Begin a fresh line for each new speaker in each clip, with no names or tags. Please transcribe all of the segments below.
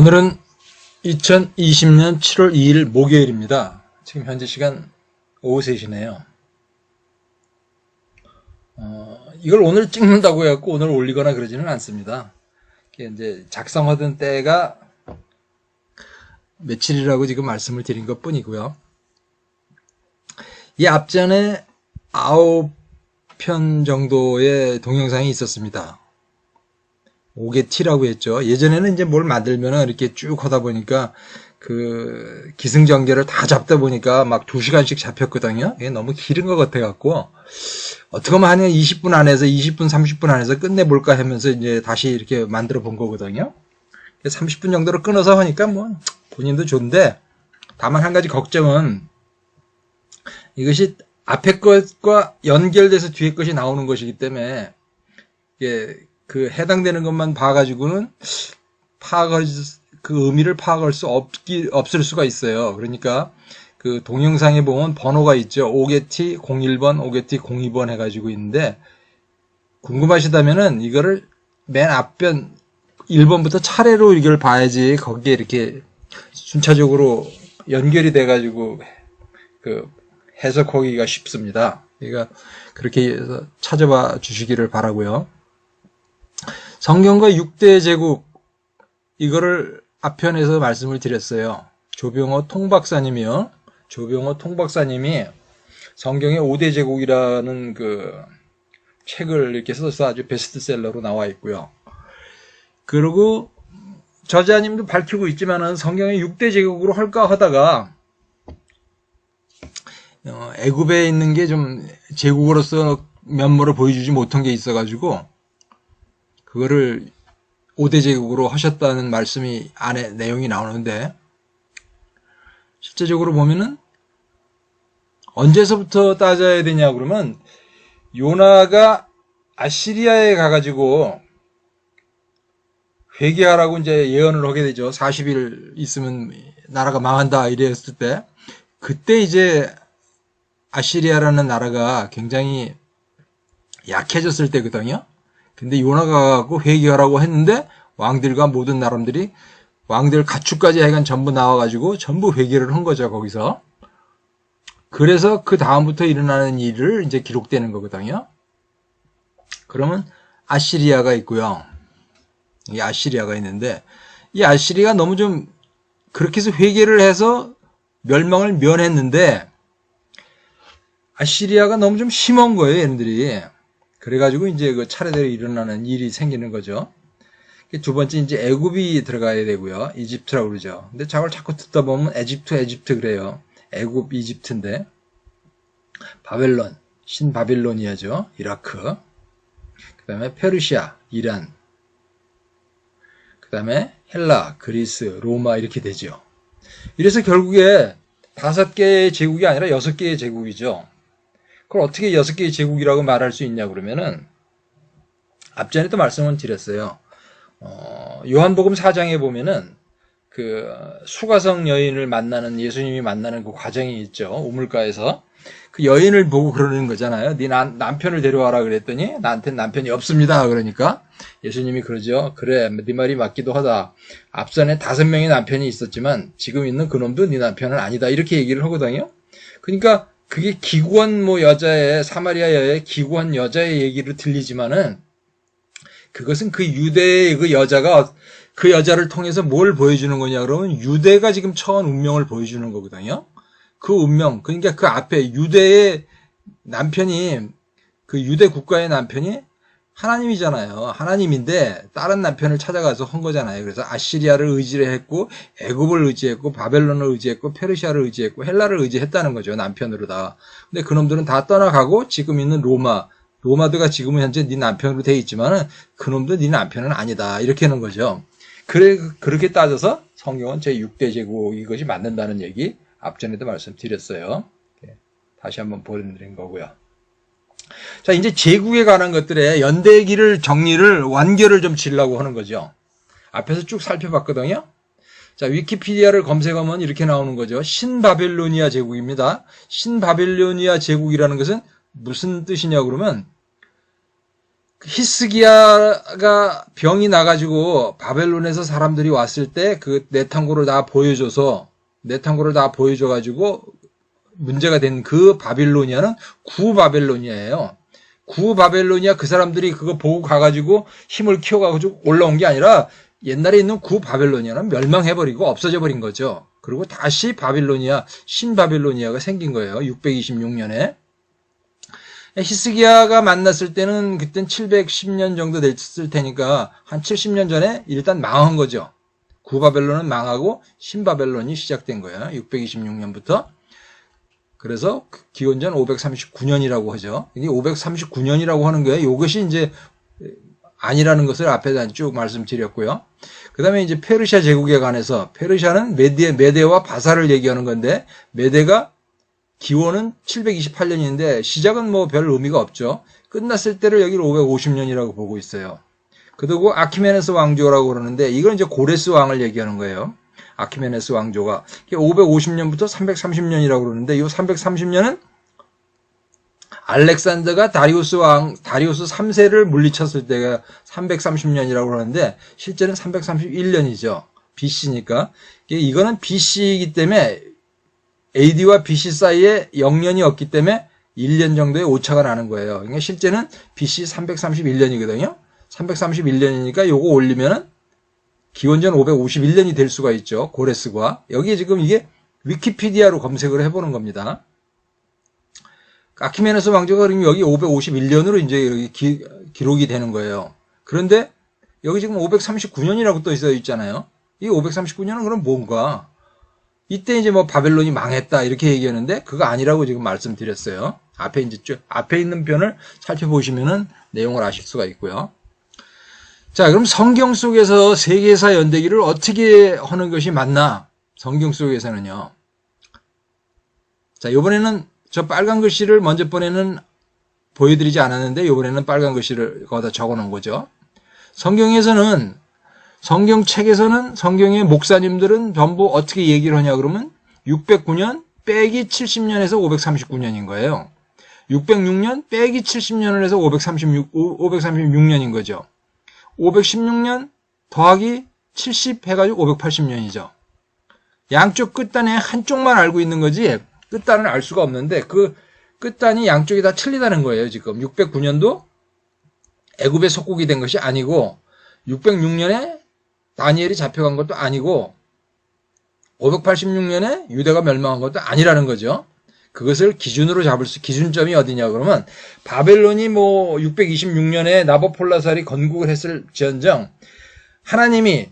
오늘은 2020년 7월 2일 목요일입니다. 지금 현재 시간 오후 3시네요. 이걸 오늘 찍는다고 해갖고 오늘 올리거나 그러지는 않습니다. 이게 이제 작성하던 때가 며칠이라고 지금 말씀을 드린 것 뿐이고요. 이 앞전에 9편 정도의 동영상이 있었습니다. 5개티라고 했죠. 예전에는 이제 뭘 만들면은 이렇게 쭉 하다 보니까 그 기승전결을 다 잡다 보니까 막 2시간씩 잡혔거든요. 이게 너무 길은 것 같아갖고 어떻게 하면 한 20분 안에서 20분, 30분 안에서 끝내볼까 하면서 이제 다시 이렇게 만들어 본 거거든요. 30분 정도로 끊어서 하니까 뭐 본인도 좋은데 다만 한 가지 걱정은 이것이 앞에 것과 연결돼서 뒤에 것이 나오는 것이기 때문에 이게 그 해당되는 것만 봐가지고는 그 의미를 파악할 수 없을 수가 있어요. 그러니까 그 동영상에 보면 번호가 있죠. 5개티 01번, 5개티 02번 해가지고 있는데 궁금하시다면은 이거를 맨 앞변 1번부터 차례로 이걸 봐야지 거기에 이렇게 순차적으로 연결이 돼가지고 그 해석하기가 쉽습니다. 그러니까 그렇게 해서 찾아봐 주시기를 바라고요. 성경과 6대 제국 이거를 앞편에서 말씀을 드렸어요. 조병호 통박사님이 성경의 5대 제국이라는 그 책을 이렇게 써서 아주 베스트셀러로 나와 있고요. 그리고 저자님도 밝히고 있지만은 성경의 6대 제국으로 할까 하다가 애굽에 있는 게 좀 제국으로서 면모를 보여주지 못한 게 있어가지고 그거를 5대 제국으로 하셨다는 말씀이 안에 내용이 나오는데 실제적으로 보면은 언제서부터 따져야 되냐 그러면 요나가 아시리아에 가가지고 회개하라고 이제 예언을 하게 되죠. 40일 있으면 나라가 망한다 이랬을 때 그때 이제 아시리아라는 나라가 굉장히 약해졌을 때거든요. 근데 요나가 가고 회개하라고 했는데 왕들과 모든 나라들이 왕들 가축까지 하여간 전부 나와가지고 전부 회개를 한 거죠, 거기서. 그래서 그 다음부터 일어나는 일을 이제 기록되는 거거든요. 그러면 아시리아가 있고요. 이 아시리아가 있는데 이 아시리아가 너무 좀 그렇게 해서 회개를 해서 멸망을 면했는데 아시리아가 너무 좀 심한 거예요, 얘네들이. 그래가지고 이제 그 차례대로 일어나는 일이 생기는 거죠. 두 번째 이제 애굽이 들어가야 되고요. 이집트라고 그러죠. 근데 저걸 자꾸 듣다 보면 에집트 그래요. 애굽, 이집트인데 바벨론, 신바빌로니아죠. 이라크. 그 다음에 페르시아, 이란. 그 다음에 헬라, 그리스, 로마 이렇게 되죠. 이래서 결국에 5개의 제국이 아니라 6개의 제국이죠. 그걸 어떻게 6개의 제국이라고 말할 수 있냐 그러면은 앞전에도 말씀을 드렸어요. 요한복음 4장에 보면은 그 수가성 여인을 만나는 예수님이 만나는 그 과정이 있죠. 우물가에서 그 여인을 보고 그러는 거잖아요. 네 남편을 데려와라 그랬더니 나한테는 남편이 없습니다. 그러니까 예수님이 그러죠. 그래, 네 말이 맞기도 하다. 앞선에 5명의 남편이 있었지만 지금 있는 그놈도 네 남편은 아니다. 이렇게 얘기를 하거든요. 그러니까 그게 기구한 여자의 사마리아 여의 기구한 여자의 얘기로 들리지만은 그것은 그 유대의 그 여자가 그 여자를 통해서 뭘 보여주는 거냐 그러면 유대가 지금 처한 운명을 보여주는 거거든요. 그 운명 그러니까 그 앞에 유대의 남편이 그 유대 국가의 남편이 하나님이잖아요. 하나님인데 다른 남편을 찾아가서 한 거잖아요. 그래서 아시리아를 의지를 했고 애굽을 의지했고 바벨론을 의지했고 페르시아를 의지했고 헬라를 의지했다는 거죠. 남편으로 다. 근데 그놈들은 다 떠나가고 지금 있는 로마드가 지금은 현재 네 남편으로 돼 있지만은 그놈도 네 남편은 아니다. 이렇게 하는 거죠. 그렇게 따져서 성경은 제6대 제국 이것이 맞는다는 얘기 앞전에도 말씀드렸어요. 다시 한번 보여드린 거고요. 자, 이제 제국에 관한 것들의 연대기를 정리를 완결을 좀 지으려고 하는 거죠. 앞에서 쭉 살펴봤거든요. 자, 위키피디아를 검색하면 이렇게 나오는 거죠. 신바빌로니아 제국입니다. 신바빌로니아 제국이라는 것은 무슨 뜻이냐 그러면 히스기야가 병이 나가지고 바벨론에서 사람들이 왔을 때 그 내탕고를 다 보여줘가지고 문제가 된 그 바빌로니아는 구바벨로니아예요. 구바벨로니아 그 사람들이 그거 보고 가가지고 힘을 키워가지고 올라온 게 아니라 옛날에 있는 구바벨로니아는 멸망해버리고 없어져 버린 거죠. 그리고 다시 바빌로니아, 신바빌로니아가 생긴 거예요. 626년에. 히스기야가 만났을 때는 그땐 710년 정도 됐을 테니까 한 70년 전에 일단 망한 거죠. 구바벨론은 망하고 신바벨론이 시작된 거예요. 626년부터. 그래서 기원전 539년이라고 하죠. 이게 539년이라고 하는 거예요. 이것이 이제 아니라는 것을 앞에다 쭉 말씀드렸고요. 그 다음에 이제 페르시아 제국에 관해서 페르시아는 메데와 바사를 얘기하는 건데 메데가 기원은 728년인데 시작은 뭐 별 의미가 없죠. 끝났을 때를 여기를 550년이라고 보고 있어요. 그리고 아키메네스 왕조라고 그러는데 이건 이제 고레스 왕을 얘기하는 거예요. 아키메네스 왕조가 550년부터 330년이라고 그러는데 이 330년은 알렉산더가 다리우스 3세를 물리쳤을 때가 330년이라고 그러는데 실제는 331년이죠. BC니까. 이거는 BC이기 때문에 AD와 BC 사이에 0년이 없기 때문에 1년 정도의 오차가 나는 거예요. 그러니까 실제는 BC 331년이거든요. 331년이니까 요거 올리면은 기원전 551년이 될 수가 있죠. 고레스과. 여기 지금 이게 위키피디아로 검색을 해보는 겁니다. 아키메네스 왕조가 그러면 여기 551년으로 이제 여기 기록이 되는 거예요. 그런데 여기 지금 539년이라고 또 있잖아요. 이 539년은 그럼 뭔가? 이때 이제 뭐 바벨론이 망했다 이렇게 얘기하는데 그거 아니라고 지금 말씀드렸어요. 앞에 이제 앞에 있는 편을 살펴보시면은 내용을 아실 수가 있고요. 자, 그럼 성경 속에서 세계사 연대기를 어떻게 하는 것이 맞나? 성경 속에서는요. 자, 이번에는 저 빨간 글씨를 먼저 번에는 보여드리지 않았는데 이번에는 빨간 글씨를 거기다 적어 놓은 거죠. 성경에서는 성경책에서는 성경의 목사님들은 전부 어떻게 얘기를 하냐 그러면 609년 빼기 70년에서 539년인 거예요. 606년 빼기 70년을 해서 536년인 거죠. 516년 더하기 70 해가지고 580년이죠. 양쪽 끝단에 한쪽만 알고 있는 거지 끝단을 알 수가 없는데 그 끝단이 양쪽이 다 틀리다는 거예요. 지금 609년도 애굽에 속국이 된 것이 아니고 606년에 다니엘이 잡혀간 것도 아니고 586년에 유대가 멸망한 것도 아니라는 거죠. 그것을 기준으로 잡을 기준점이 어디냐 그러면 바벨론이 뭐 626년에 나보폴라살이 건국을 했을지언정 하나님이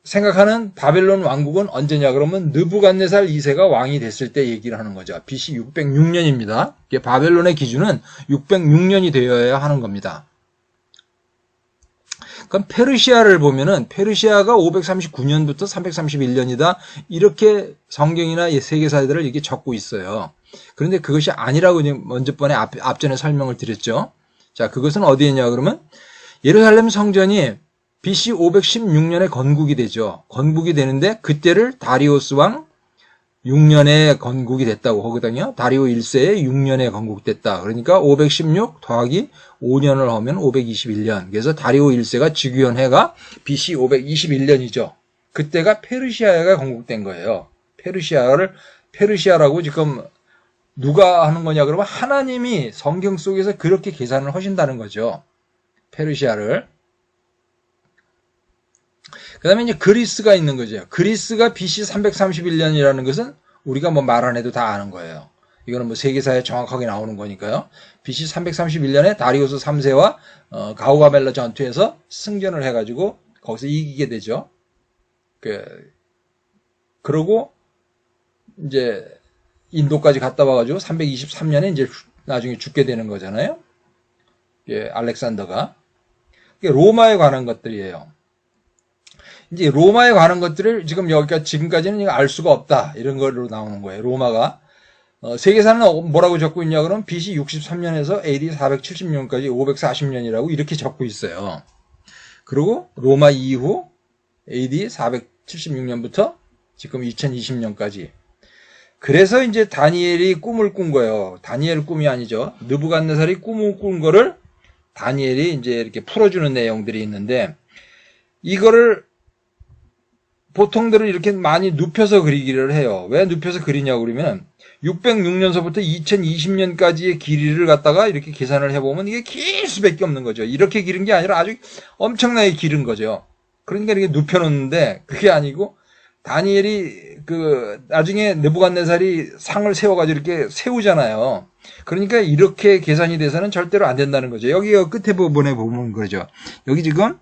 생각하는 바벨론 왕국은 언제냐 그러면 느부갓네살 2세가 왕이 됐을 때 얘기를 하는 거죠. BC 606년입니다. 바벨론의 기준은 606년이 되어야 하는 겁니다. 그럼 페르시아를 보면은 페르시아가 539년부터 331년이다. 이렇게 성경이나 세계사들을 이렇게 적고 있어요. 그런데 그것이 아니라고 먼저 번에 앞전에 설명을 드렸죠. 자, 그것은 어디에 있냐 그러면 예루살렘 성전이 BC 516년에 건국이 되죠. 건국이 되는데 그때를 다리우스 왕 6년에 건국이 됐다고 하거든요. 다리오 1세에 6년에 건국됐다. 그러니까 516 더하기 5년을 하면 521년. 그래서 다리오 1세가 즉위한 해가 BC 521년이죠. 그때가 페르시아가 건국된 거예요. 페르시아라고 지금 누가 하는 거냐 그러면 하나님이 성경 속에서 그렇게 계산을 하신다는 거죠. 페르시아를. 그 다음에 이제 그리스가 있는 거죠. 그리스가 BC 331년이라는 것은 우리가 뭐 말 안 해도 다 아는 거예요. 이거는 뭐 세계사에 정확하게 나오는 거니까요. BC 331년에 다리우스 3세와 가우가멜라 전투에서 승전을 해가지고 거기서 이기게 되죠. 그러고 이제 인도까지 갔다 와가지고 323년에 이제 나중에 죽게 되는 거잖아요. 알렉산더가. 로마에 관한 것들이에요. 이제 로마에 관한 것들을 지금까지는 알 수가 없다. 이런 걸로 나오는 거예요. 로마가. 세계사는 뭐라고 적고 있냐 그러면 BC 63년에서 AD 470년까지 540년이라고 이렇게 적고 있어요. 그리고 로마 이후 AD 476년부터 지금 2020년까지. 그래서 이제 다니엘이 꿈을 꾼 거예요. 다니엘 꿈이 아니죠. 느부갓네살이 꿈을 꾼 거를 다니엘이 이제 이렇게 풀어주는 내용들이 있는데, 이거를 보통들은 이렇게 많이 눕혀서 그리기를 해요. 왜 눕혀서 그리냐고 그러면 606년서부터 2020년까지의 길이를 갖다가 이렇게 계산을 해보면 이게 길 수밖에 없는 거죠. 이렇게 기른 게 아니라 아주 엄청나게 기른 거죠. 그러니까 이렇게 눕혀놓는데 그게 아니고 다니엘이 나중에 느부갓네살이 상을 세워가지고 이렇게 세우잖아요. 그러니까 이렇게 계산이 돼서는 절대로 안 된다는 거죠. 여기 끝에 부분에 보면 그러죠. 여기 지금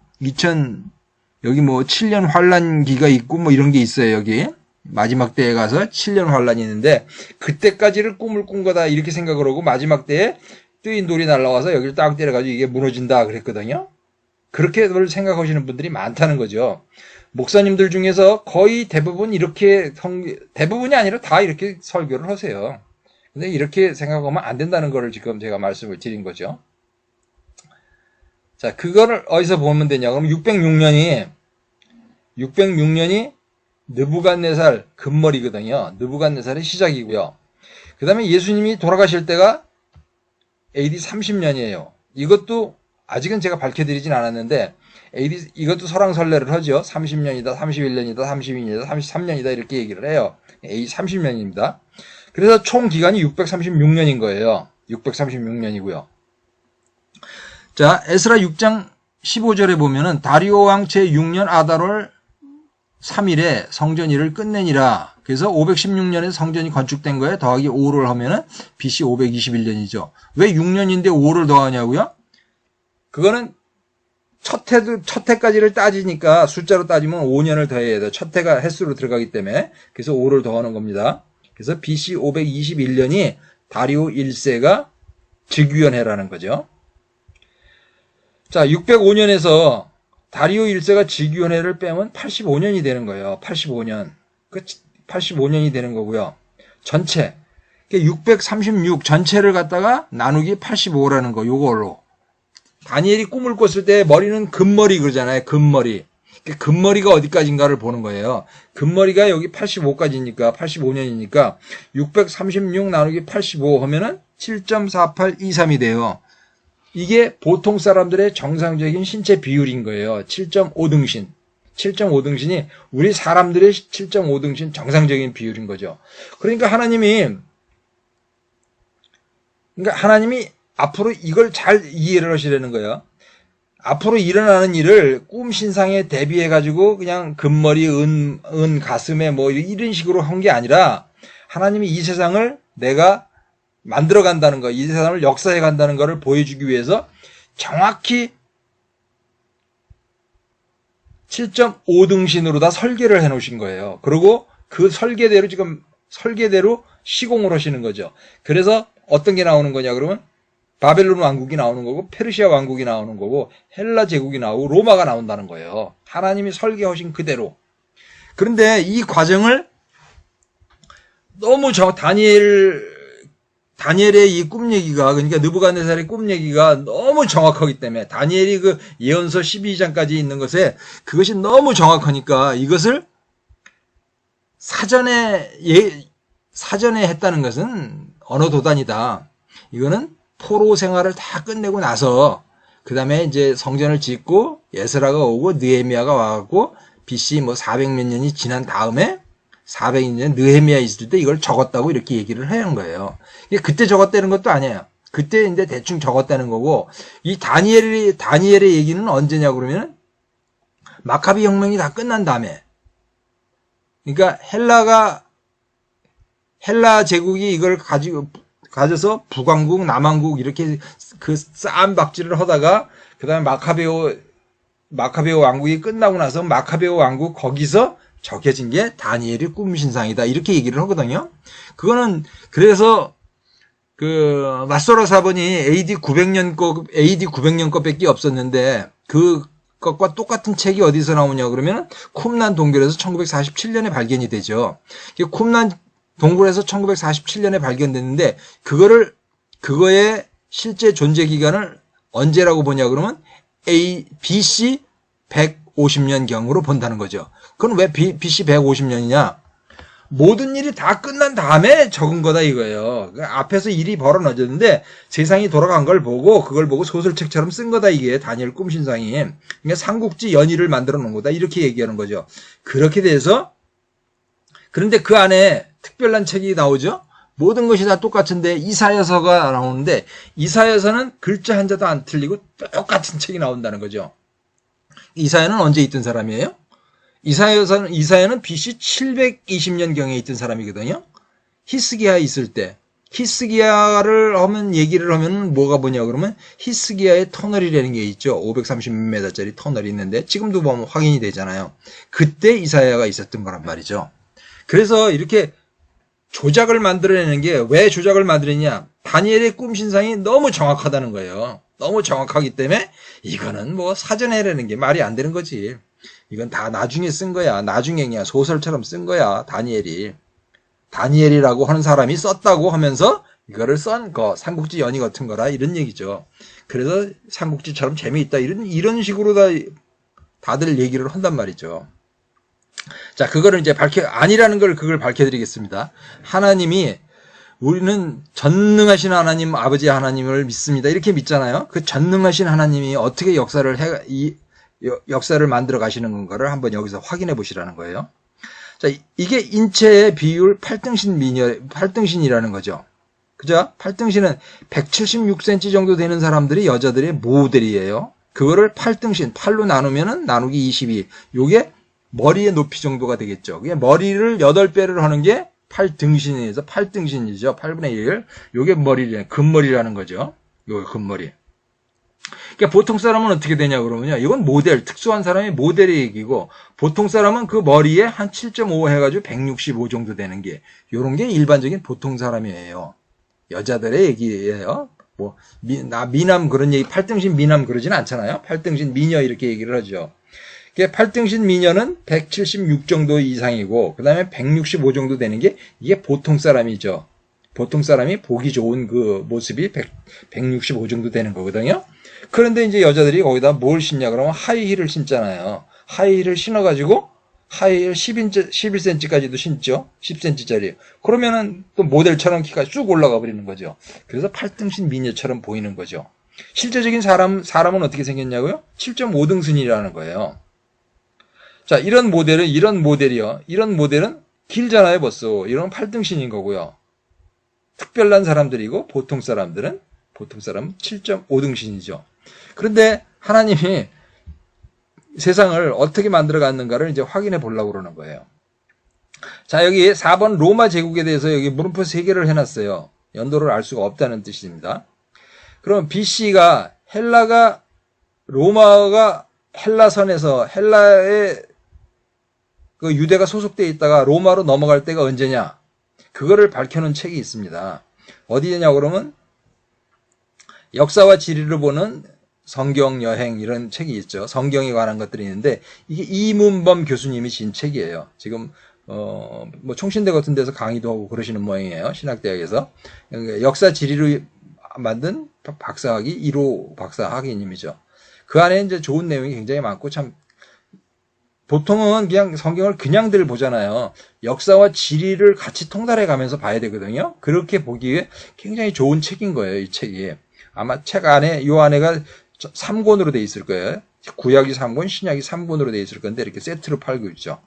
여기 뭐 7년 환란기가 있고 뭐 이런 게 있어요. 여기 마지막 때에 가서 7년 환란이 있는데 그때까지를 꿈을 꾼 거다 이렇게 생각을 하고 마지막 때에 뜨인 돌이 날라와서 여기를 딱 때려가지고 이게 무너진다 그랬거든요. 그렇게 생각하시는 분들이 많다는 거죠. 목사님들 중에서 거의 대부분 이렇게 대부분이 아니라 다 이렇게 설교를 하세요. 근데 이렇게 생각하면 안 된다는 거를 지금 제가 말씀을 드린 거죠. 자, 그거를 어디서 보면 되냐? 그럼 606년이 느부갓네살 금머리거든요. 느부갓네살의 시작이고요. 그 다음에 예수님이 돌아가실 때가 AD 30년이에요. 이것도 아직은 제가 밝혀드리진 않았는데 이것도 설왕설래를 하죠. 30년이다, 31년이다, 32년이다, 33년이다 이렇게 얘기를 해요. AD 30년입니다. 그래서 총 기간이 636년인 거예요. 636년이고요. 자, 에스라 6장 15절에 보면은 다리오 왕 제6년 아달월 3일에 성전 일을 끝내니라. 그래서 516년에 성전이 건축된 거에 더하기 5를 하면은 BC 521년이죠. 왜 6년인데 5를 더하냐고요? 그거는 첫 해까지를 따지니까 숫자로 따지면 5년을 더해야 돼요. 첫 해가 횟수로 들어가기 때문에. 그래서 5를 더하는 겁니다. 그래서 BC 521년이 다리오 1세가 즉위원해라는 거죠. 자, 605년에서 다리오 1세가 즉위원해를 빼면 85년이 되는 거예요. 85년. 85년이 되는 거고요. 전체. 636 전체를 갖다가 나누기 85라는 거, 요걸로. 다니엘이 꿈을 꿨을 때 머리는 금머리 그러잖아요. 금머리. 금머리가 어디까지인가를 보는 거예요. 금머리가 여기 85까지니까, 85년이니까 636 나누기 85 하면은 7.4823이 돼요. 이게 보통 사람들의 정상적인 신체 비율인 거예요. 7.5등신. 7.5등신이 우리 사람들의 7.5등신 정상적인 비율인 거죠. 그러니까 하나님이 앞으로 이걸 잘 이해를 하시려는 거예요. 앞으로 일어나는 일을 꿈 신상에 대비해가지고 그냥 금머리, 은 가슴에 뭐 이런 식으로 한 게 아니라 하나님이 이 세상을 내가 만들어 간다는 거, 이 세상을 역사해 간다는 거를 보여주기 위해서 정확히 7.5등신으로 다 설계를 해 놓으신 거예요. 그리고 그 설계대로 시공을 하시는 거죠. 그래서 어떤 게 나오는 거냐 그러면 바벨론 왕국이 나오는 거고 페르시아 왕국이 나오는 거고 헬라 제국이 나오고 로마가 나온다는 거예요. 하나님이 설계하신 그대로. 그런데 이 과정을 너무 다니엘의 이 꿈 얘기가, 그러니까 느부갓네살의 꿈 얘기가 너무 정확하기 때문에 다니엘이 그 예언서 12장까지 있는 것에 그것이 너무 정확하니까 이것을 사전에 했다는 것은 언어 도단이다. 이거는 포로 생활을 다 끝내고 나서 그 다음에 이제 성전을 짓고 에스라가 오고 느헤미야가 와갖고 BC 뭐 400몇 년이 지난 다음에 400년 느헤미야 있을 때 이걸 적었다고 이렇게 얘기를 하는 거예요. 그때 적었다는 것도 아니에요. 그때 이제 대충 적었다는 거고, 이 다니엘의 얘기는 언제냐 그러면 마카비 혁명이 다 끝난 다음에, 그러니까 헬라 제국이 이걸 가져서 북왕국, 남왕국 이렇게 그 싸움박질을 하다가 그 다음에 마카베오 왕국이 끝나고 나서 마카베오 왕국 거기서 적혀진 게 다니엘의 꿈 신상이다. 이렇게 얘기를 하거든요. 그거는 그래서 그 마소라 사본이 AD 900년 것밖에 없었는데 그 것과 똑같은 책이 어디서 나오냐 그러면 쿰란 동굴에서 1947년에 발견이 되죠. 쿰란 동굴에서 1947년에 발견됐는데 그거의 실제 존재 기간을 언제라고 보냐 그러면 BC 150년경으로 본다는 거죠. 그건 왜 BC 150년이냐? 모든 일이 다 끝난 다음에 적은 거다 이거예요. 앞에서 일이 벌어졌는데 세상이 돌아간 걸 보고 그걸 보고 소설책처럼 쓴 거다 이게 다니엘 꿈신상이. 그러니까 삼국지 연의를 만들어 놓은 거다 이렇게 얘기하는 거죠. 그렇게 돼서 그런데 그 안에 특별한 책이 나오죠. 모든 것이 다 똑같은데 이사야서가 나오는데 이사야서는 글자 한자도 안 틀리고 똑같은 책이 나온다는 거죠. 이사야는 언제 있던 사람이에요? 이사야는 BC 720년경에 있던 사람이거든요. 히스기야 있을 때. 히스기야를 하면 얘기를 하면 뭐가 뭐냐 그러면 히스기야의 터널이라는 게 있죠. 530m짜리 터널이 있는데 지금도 보면 확인이 되잖아요. 그때 이사야가 있었던 거란 말이죠. 그래서 이렇게 조작을 만들어내는 게 왜 조작을 만들었냐? 다니엘의 꿈신상이 너무 정확하다는 거예요. 너무 정확하기 때문에 이거는 뭐 사전에 라는 게 말이 안 되는 거지. 이건 다 나중에 쓴 거야. 나중에 그냥 소설처럼 쓴 거야. 다니엘이라고 하는 사람이 썼다고 하면서 이거를 쓴 거, 삼국지 연의 같은 거라 이런 얘기죠. 그래서 삼국지처럼 재미있다 이런 식으로 다들 얘기를 한단 말이죠. 자, 그거를 이제 아니라는 걸 그걸 밝혀드리겠습니다. 하나님이 우리는 전능하신 하나님, 아버지 하나님을 믿습니다. 이렇게 믿잖아요. 그 전능하신 하나님이 어떻게 역사를 만들어 가시는 건가를 한번 여기서 확인해 보시라는 거예요. 자, 이게 인체의 비율 8등신이라는 거죠. 그죠? 8등신은 176cm 정도 되는 사람들이 여자들의 모델이에요. 그거를 8등신, 8로 나누면은 나누기 22. 요게 머리의 높이 정도가 되겠죠. 그게 머리를 8배를 하는 게 8등신에서 8등신이죠. 8분의 1. 요게 금머리라는 거죠. 요게 금머리. 그러니까 보통 사람은 어떻게 되냐 그러면요. 이건 모델, 특수한 사람이 모델의 얘기고 보통 사람은 그 머리에 한 7.5 해가지고 165 정도 되는 게 요런 게 일반적인 보통 사람이에요. 여자들의 얘기예요. 뭐 미남 그런 얘기 8등신 미남 그러진 않잖아요. 8등신 미녀 이렇게 얘기를 하죠. 8등신 미녀는 176 정도 이상이고 그 다음에 165 정도 되는 게 이게 보통 사람이죠. 보통 사람이 보기 좋은 그 모습이 165 정도 되는 거거든요. 그런데 이제 여자들이 거기다 뭘 신냐 그러면 하이힐을 신잖아요. 하이힐을 신어가지고 하이힐 11cm까지도 신죠. 10cm짜리. 그러면은 또 모델처럼 키가 쭉 올라가 버리는 거죠. 그래서 8등신 미녀처럼 보이는 거죠. 실제적인 사람은 어떻게 생겼냐고요? 7.5등신이라는 거예요. 자, 이런 모델이요. 이런 모델은 길잖아요, 벌써. 이런 8등신인 거고요. 특별한 사람들이고, 보통 사람은 7.5등신이죠. 그런데 하나님이 세상을 어떻게 만들어 갔는가를 이제 확인해 보려고 그러는 거예요. 자, 여기 4번 로마 제국에 대해서 여기 물음표 3개를 해놨어요. 연도를 알 수가 없다는 뜻입니다. 그럼 BC가 로마가 헬라선에서 헬라의 그 유대가 소속되어 있다가 로마로 넘어갈 때가 언제냐? 그거를 밝혀놓은 책이 있습니다. 어디냐 그러면 역사와 지리를 보는 성경 여행 이런 책이 있죠. 성경에 관한 것들이 있는데 이게 이문범 교수님이 진 책이에요. 지금 뭐 총신대 같은 데서 강의도 하고 그러시는 모양이에요. 신학대학에서 역사 지리를 만든 박사학위 1호 박사학위님이죠. 그 안에 이제 좋은 내용이 굉장히 많고 참 보통은 그냥 성경을 그냥들 보잖아요. 역사와 지리를 같이 통달해 가면서 봐야 되거든요. 그렇게 보기에 굉장히 좋은 책인 거예요, 이 책이. 아마 책 안에, 요 안에가 3권으로 돼 있을 거예요. 구약이 3권, 신약이 3권으로 돼 있을 건데, 이렇게 세트로 팔고 있죠.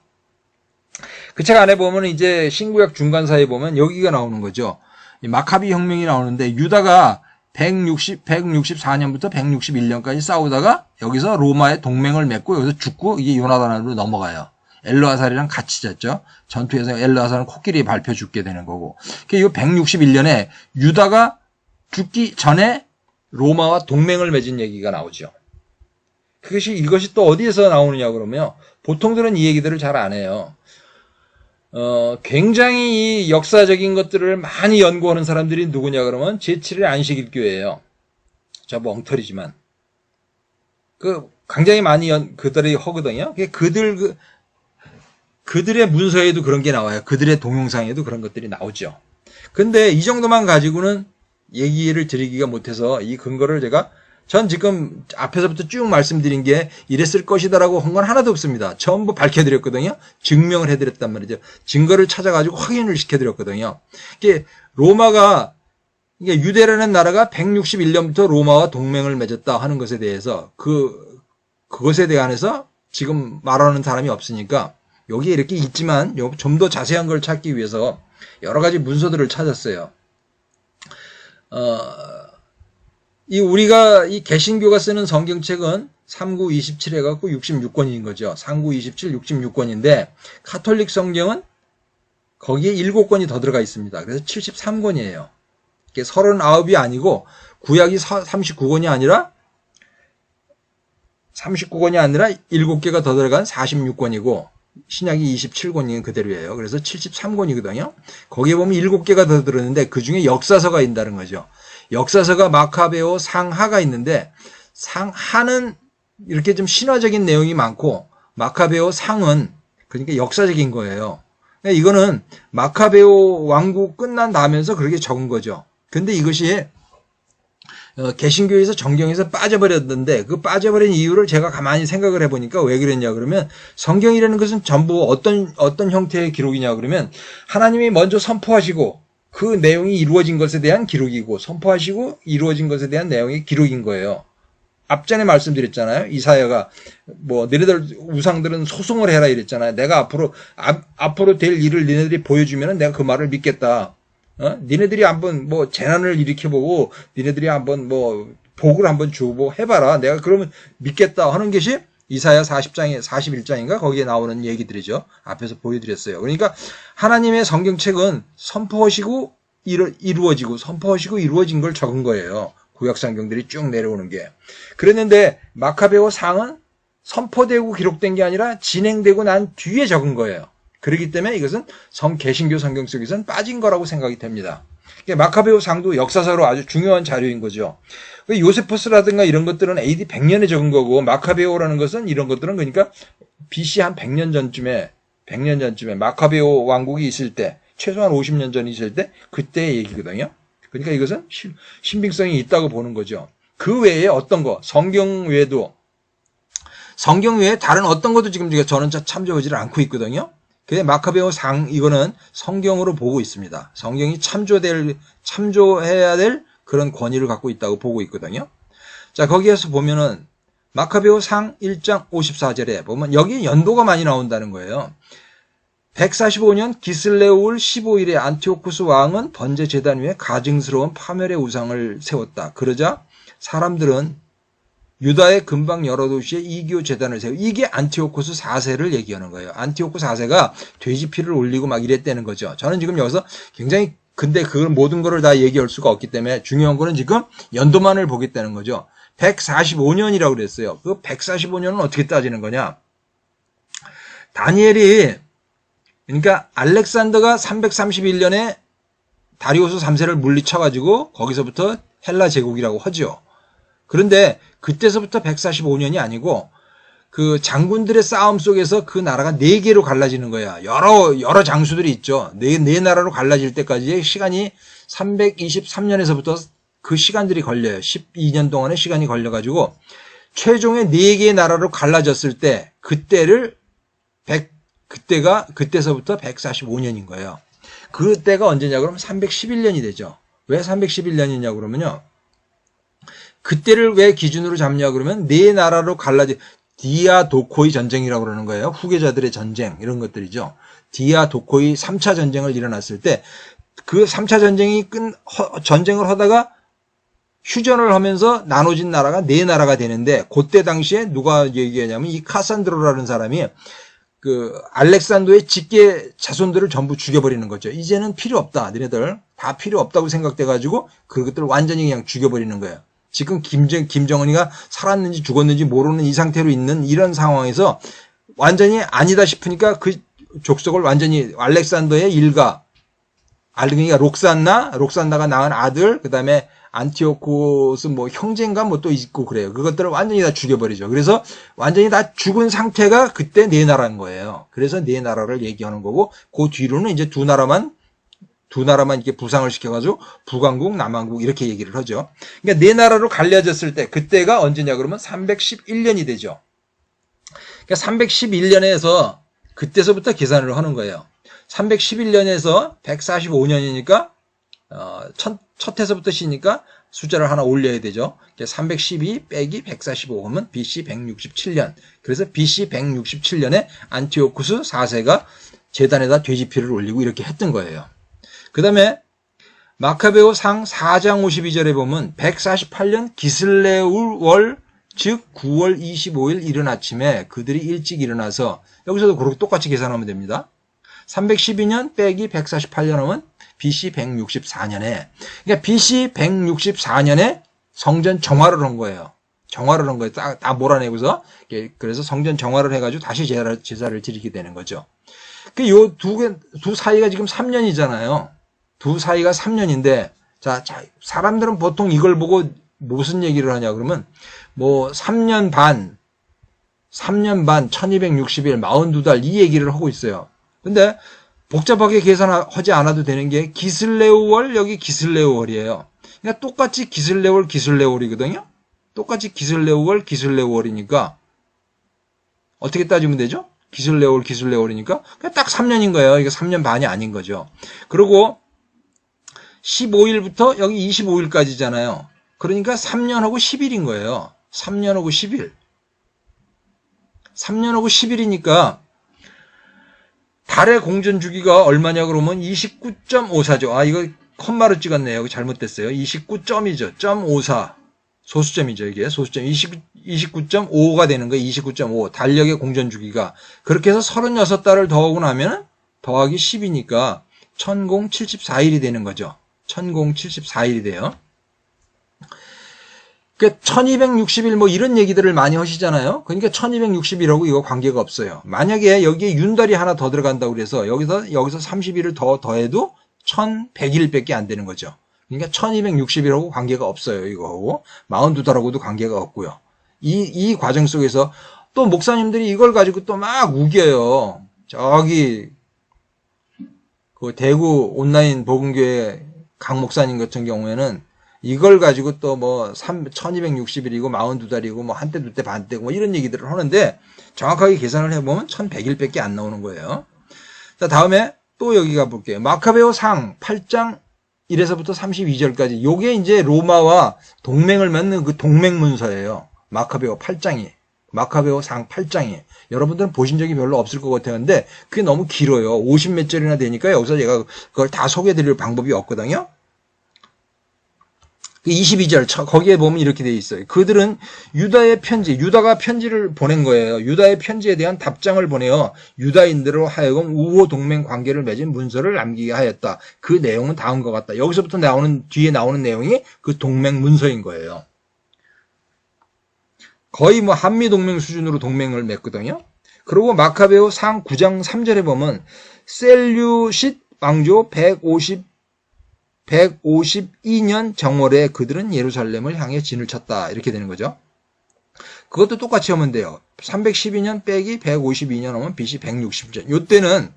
그 책 안에 보면 이제 신구약 중간사에 보면 여기가 나오는 거죠. 마카비 혁명이 나오는데, 유다가 164년부터 161년까지 싸우다가 여기서 로마의 동맹을 맺고 여기서 죽고 이게 요나단으로 넘어가요. 엘르아살이랑 같이 잤죠. 전투에서 엘르아살은 코끼리 밟혀 죽게 되는 거고. 이 161년에 유다가 죽기 전에 로마와 동맹을 맺은 얘기가 나오죠. 이것이 또 어디에서 나오느냐 그러면 보통들은 이 얘기들을 잘 안 해요. 굉장히 이 역사적인 것들을 많이 연구하는 사람들이 누구냐 그러면 제7일 안식일교회예요. 저 멍터리지만. 굉장히 많이 그들이 하거든요. 그들의 문서에도 그런 게 나와요. 그들의 동영상에도 그런 것들이 나오죠. 근데 이 정도만 가지고는 얘기를 드리기가 못해서 이 근거를 제가 전 지금 앞에서부터 쭉 말씀드린 게 이랬을 것이다라고 한 건 하나도 없습니다. 전부 밝혀드렸거든요. 증명을 해드렸단 말이죠. 증거를 찾아가지고 확인을 시켜드렸거든요. 이게 로마가, 이게 유대라는 나라가 161년부터 로마와 동맹을 맺었다 하는 것에 대해서 그것에 대해서 지금 말하는 사람이 없으니까 여기에 이렇게 있지만 좀 더 자세한 걸 찾기 위해서 여러 가지 문서들을 찾았어요. 우리가 이 개신교가 쓰는 성경책은 3927 해갖고 66권인 거죠. 3927, 66권인데 카톨릭 성경은 거기에 7권이 더 들어가 있습니다. 그래서 73권이에요. 이게 39이 아니고 구약이 39권이 아니라 7개가 더 들어간 46권이고 신약이 27권이 그대로예요. 그래서 73권이거든요. 거기에 보면 7개가 더 들었는데 그중에 역사서가 있다는 거죠. 역사서가 마카베오 상하가 있는데 상하는 이렇게 좀 신화적인 내용이 많고 마카베오 상은 그러니까 역사적인 거예요. 그러니까 이거는 마카베오 왕국 끝난 다음에서 그렇게 적은 거죠. 근데 이것이 개신교에서 정경에서 빠져버렸는데 그 빠져버린 이유를 제가 가만히 생각을 해보니까 왜 그랬냐 그러면 성경이라는 것은 전부 어떤 형태의 기록이냐 그러면 하나님이 먼저 선포하시고 그 내용이 이루어진 것에 대한 기록이고 선포하시고 이루어진 것에 대한 내용이 기록인 거예요. 앞전에 말씀드렸잖아요. 이사야가 너희들 우상들은 소송을 해라 이랬잖아요. 내가 앞으로 될 일을 니네들이 보여주면 내가 그 말을 믿겠다. 니네들이 한번 재난을 일으켜보고 니네들이 한번 복을 한번 주고 해봐라. 내가 그러면 믿겠다 하는 것이 이사야 41장인가 거기에 나오는 얘기들이죠. 앞에서 보여드렸어요. 그러니까 하나님의 성경책은 선포하시고 이루어지고 선포하시고 이루어진 걸 적은 거예요. 구약성경들이 쭉 내려오는 게. 그랬는데 마카베오 상은 선포되고 기록된 게 아니라 진행되고 난 뒤에 적은 거예요. 그렇기 때문에 이것은 개신교 성경 속에서는 빠진 거라고 생각이 됩니다. 마카베오 상도 역사서로 아주 중요한 자료인 거죠. 요세포스라든가 이런 것들은 AD 100년에 적은 거고 마카베오라는 것은 이런 것들은 그러니까 BC 한 100년 전쯤에 마카베오 왕국이 있을 때 최소한 50년 전 있을 때 그때의 얘기거든요. 그러니까 이것은 신빙성이 있다고 보는 거죠. 그 외에 어떤 거 성경 외에 다른 어떤 것도 지금 저는 참조하지를 않고 있거든요. 근데 마카베오 상 이거는 성경으로 보고 있습니다. 성경이 참조해야 될 그런 권위를 갖고 있다고 보고 있거든요. 자, 거기에서 보면은 마카베오 상 1장 54절에 보면 여기 연도가 많이 나온다는 거예요. 145년 기슬레올 15일에 안티오쿠스 왕은 번제 제단 위에 가증스러운 파멸의 우상을 세웠다. 그러자 사람들은 유다의 근방 여러 도시에 이교 제단을 세우고 이게 안티오코스 4세를 얘기하는 거예요. 안티오코스 4세가 돼지 피를 올리고 막 이랬다는 거죠. 저는 지금 여기서 굉장히 근데 그 모든 거를 다 얘기할 수가 없기 때문에 중요한 거는 지금 연도만을 보겠다는 거죠. 145년이라고 그랬어요. 그 145년은 어떻게 따지는 거냐? 다니엘이 그러니까 알렉산더가 331년에 다리우스 3세를 물리쳐가지고 거기서부터 헬라 제국이라고 하죠. 그런데 그때서부터 145년이 아니고 그 장군들의 싸움 속에서 그 나라가 4개로 갈라지는 거야. 여러 장수들이 있죠. 네 나라로 갈라질 때까지의 시간이 323년에서부터 그 시간들이 걸려요. 12년 동안의 시간이 걸려가지고 최종의 4개의 나라로 갈라졌을 때 그때서부터 145년인 거예요. 그때가 언제냐 그러면 311년이 되죠. 왜 311년이냐 그러면요. 그때를 왜 기준으로 잡냐 그러면 4나라로 갈라진 디아도코이 전쟁이라고 그러는 거예요. 후계자들의 전쟁 이런 것들이죠. 디아도코이 3차 전쟁을 일어났을 때 그 3차 전쟁을 하다가 휴전을 하면서 나눠진 나라가 4나라가 되는데 그때 당시에 누가 얘기하냐면 이 카산드로라는 사람이 그 알렉산더의 직계 자손들을 전부 죽여버리는 거죠. 이제는 필요 없다. 너네들 다 필요 없다고 생각돼가지고 그것들을 완전히 그냥 죽여버리는 거예요. 지금 김정은이가 살았는지 죽었는지 모르는 이 상태로 있는 이런 상황에서 완전히 아니다 싶으니까 그 족속을 완전히 알렉산더의 일가, 그러니까 록산나가 낳은 아들, 그 다음에 안티오코스 형제인가 또 있고 그래요. 그것들을 완전히 다 죽여버리죠. 그래서 완전히 다 죽은 상태가 그때 4나라인 거예요. 그래서 4나라를 얘기하는 거고 그 뒤로는 이제 2나라만 두 나라만 이렇게 부상을 시켜가지고 북왕국, 남왕국 이렇게 얘기를 하죠. 그러니까 네 나라로 갈려졌을 때 그때가 언제냐 그러면 311년이 되죠. 그러니까 311년에서 그때서부터 계산을 하는 거예요. 311년에서 145년이니까 첫 해서부터 시니까 숫자를 하나 올려야 되죠. 312 빼기 145 하면 BC 167년. 그래서 BC 167년에 안티오쿠스 4세가 제단에다 돼지피를 올리고 이렇게 했던 거예요. 그 다음에 마카베오 상 4장 52절에 보면 148년 기슬레울 즉 9월 25일 이른 아침에 그들이 일찍 일어나서 여기서도 그렇게 똑같이 계산하면 됩니다. 312년 빼기 148년 하면 BC 164년에 그러니까 BC 164년에 성전 정화를 한 거예요. 정화를 한 거예요. 다 몰아내고서 그래서 성전 정화를 해가지고 다시 제사를 드리게 되는 거죠. 그 요 두 사이가 지금 3년이잖아요. 두 사이가 3년인데 자 사람들은 보통 이걸 보고 무슨 얘기를 하냐 그러면 뭐 3년 반 1260일 42달 이 얘기를 하고 있어요. 근데 복잡하게 계산하지 않아도 되는 게 기슬레오월 여기 기슬레오월이에요. 그러니까 똑같이 기슬레월이거든요. 똑같이 기슬레오월이니까 어떻게 따지면 되죠? 기슬레월이니까 그냥 딱 3년인 거예요. 이거 3년 반이 아닌 거죠. 그리고 15일부터 여기 25일까지잖아요. 그러니까 3년하고 10일인 거예요. 3년하고 10일. 3년하고 10일이니까 달의 공전 주기가 얼마냐 그러면 29.54죠. 아 이거 콤마로 찍었네요. 여기 잘못됐어요. 29점이죠. 0.54 소수점이죠. 이게 소수점 29.5가 되는 거예요. 29.5 달력의 공전 주기가 그렇게 해서 36달을 더하고 나면 더하기 10이니까 1074일이 되는 거죠. 1074일이 돼요. 그 1260일 뭐 이런 얘기들을 많이 하시잖아요. 그러니까 1260일하고 이거 관계가 없어요. 만약에 여기에 윤달이 하나 더 들어간다고 그래서 여기서 30일을 더해도 1100일밖에 안 되는 거죠. 그러니까 1260일하고 관계가 없어요. 이거하고 42달하고도 관계가 없고요. 이 과정 속에서 또 목사님들이 이걸 가지고 또 막 우겨요. 저기 그 대구 온라인 복음교회 강 목사님 같은 경우에는 이걸 가지고 또 뭐 1260일이고 42달이고 뭐 한때 두때 반때고 뭐 이런 얘기들을 하는데 정확하게 계산을 해보면 1100일밖에 안 나오는 거예요. 자, 다음에 또 여기 가볼게요. 마카베오 상 8장 1에서부터 32절까지 요게 이제 로마와 동맹을 맺는 그 동맹문서예요. 마카베오 8장이. 마카베오 상 8장이. 여러분들은 보신 적이 별로 없을 것 같았는데 그게 너무 길어요. 50몇 절이나 되니까 여기서 제가 그걸 다 소개해드릴 방법이 없거든요. 22절 거기에 보면 이렇게 돼 있어요. 그들은 유다의 편지, 유다가 편지를 보낸 거예요. 유다의 편지에 대한 답장을 보내어 유다인들로 하여금 우호 동맹 관계를 맺은 문서를 남기게 하였다. 그 내용은 다음과 같다. 여기서부터 뒤에 나오는 내용이 그 동맹 문서인 거예요. 거의 뭐 한미 동맹 수준으로 동맹을 맺거든요. 그리고 마카베오 상 9장 3절에 보면 셀류싯 왕조 152년 정월에 그들은 예루살렘을 향해 진을 쳤다. 이렇게 되는 거죠. 그것도 똑같이 하면 돼요. 312년 빼기 152년 하면 BC 160년. 이때는